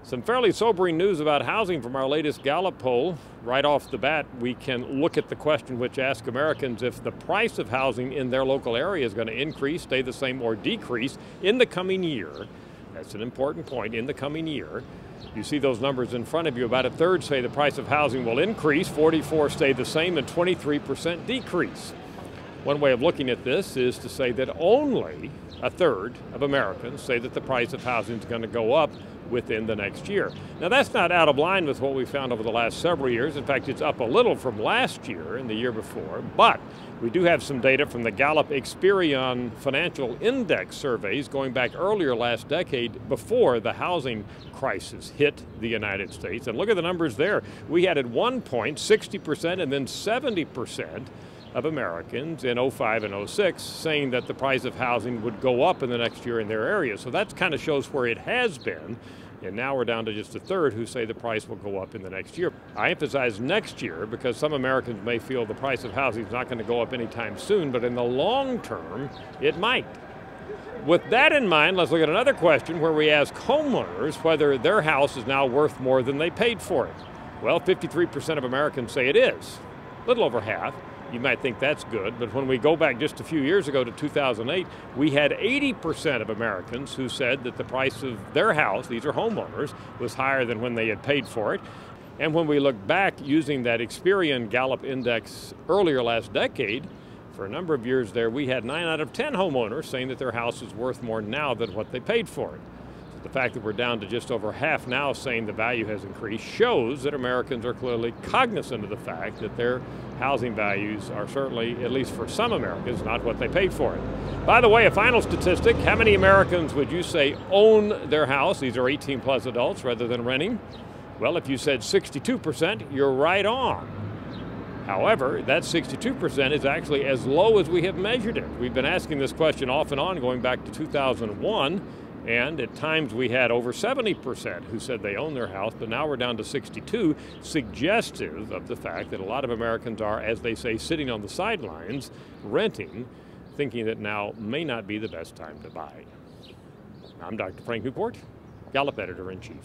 Some fairly sobering news about housing from our latest Gallup poll. Right off the bat, we can look at the question which asks Americans if the price of housing in their local area is going to increase, stay the same, or decrease in the coming year. That's an important point, in the coming year. You see those numbers in front of you. About a third say the price of housing will increase, 44% stay the same, and 23% decrease. One way of looking at this is to say that only a third of Americans say that the price of housing is going to go up within the next year. Now that's not out of line with what we found over the last several years. In fact, it's up a little from last year and the year before, but we do have some data from the Gallup Experian Financial Index surveys going back earlier last decade before the housing crisis hit the United States. And look at the numbers there. We had at one point 60% and then 70% of Americans in 05 and 06 saying that the price of housing would go up in the next year in their area. So that kind of shows where it has been. And now we're down to just a third who say the price will go up in the next year. I emphasize next year because some Americans may feel the price of housing is not going to go up anytime soon, but in the long term, it might. With that in mind, let's look at another question where we ask homeowners whether their house is now worth more than they paid for it. Well, 53% of Americans say it is, a little over half. You might think that's good, but when we go back just a few years ago to 2008, we had 80% of Americans who said that the price of their house, these are homeowners, was higher than when they had paid for it. And when we look back using that Experian Gallup index earlier last decade, for a number of years there, we had 9 out of 10 homeowners saying that their house is worth more now than what they paid for it. The fact that we're down to just over half now saying the value has increased shows that Americans are clearly cognizant of the fact that their housing values are certainly, at least for some Americans, not what they paid for it. By the way, a final statistic, how many Americans would you say own their house? These are 18 plus adults rather than renting. Well, if you said 62%, you're right on. However, that 62% is actually as low as we have measured it. We've been asking this question off and on going back to 2001. And at times we had over 70% who said they own their house, but now we're down to 62, suggestive of the fact that a lot of Americans are, as they say, sitting on the sidelines, renting, thinking that now may not be the best time to buy. I'm Dr. Frank Newport, Gallup Editor-in-Chief.